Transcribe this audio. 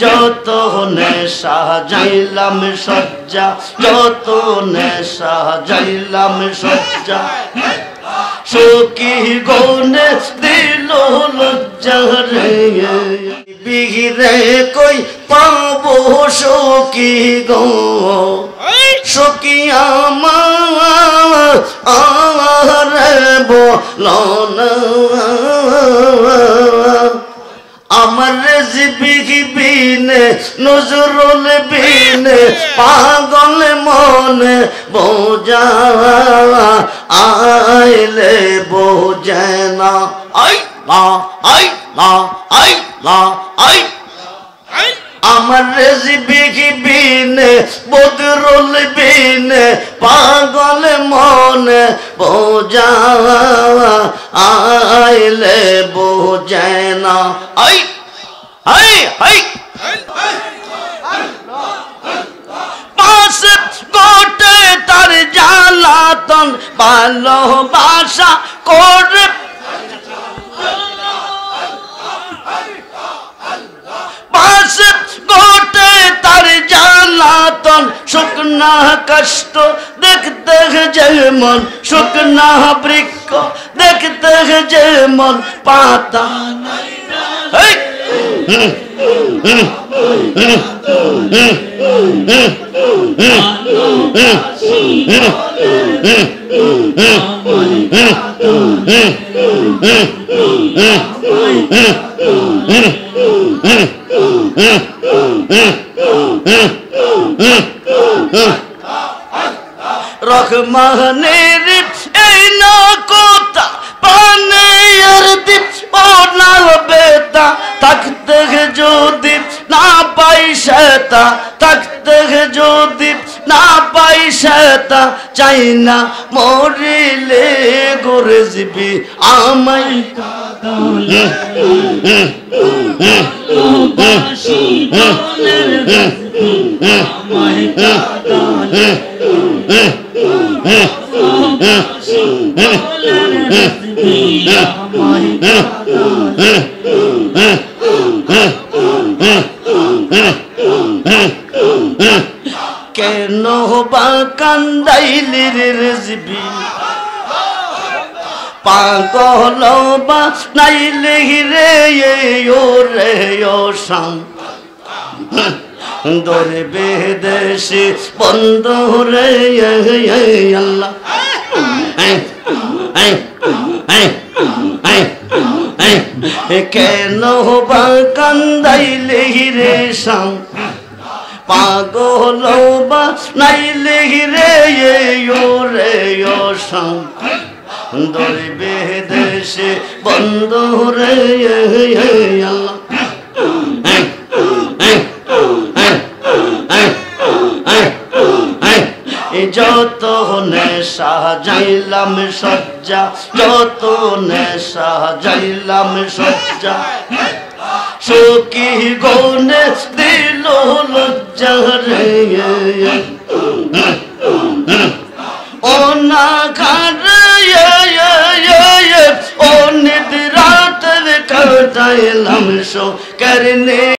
যত নেশা যাইলাম সজ্জা, যত নেশা যাইলাম সজ্জা, সখী গনে দিল লজ্জা রে। বিহিরে কই পাবো সখী গো, সখী আমার আরে বলো না। আমার রেজিবি বিনে নজরুল বিনে পাগল মনে বোঝা আইলে বোঝে না। আই না আই না আই না আই আমার রেজিবি বিনে বদরুল বিনে পাগল মনে বোঝা আইলে বোঝে না। আই আই আই পাশে গোটে তার জ্বালাতন ভালোবাসা করে, পাশে গোটে তার জ্বালাতন শুকনা কষ্ট দেখতে যেমন, শুকনা বৃক্ষ দেখতে যেমন পাতা। রহমানের এই না কথা পানে আর দীপ ও না বেতা, থাকতে যদি না পাই সেতা, থাকতে যদি না পাই সেতা, চাই না মরিলে গরে যাবি আমায় কাঁদালে। আমায় কাঁদালে কেন বা কান্দাইলি রেজবি, পাগল বা নাইলে রে ও রে ও শাম দরে বেদেশে বন্ধ রে আল্লাহ। কেন বা কান্দাইলে রে শাম, পাগল বা নাইলে রে ও রে ও শাম দরে বেদেশে বন্ধ রে আল্লাহ। যত নেশা যাইলাম সজ্জা, যত নেশা যাইলাম সজ্জা, সখী গনে দিল লজ্জা রে। ও না ঘর ও নিদ্রাতে কাটাইলাম সো করনে।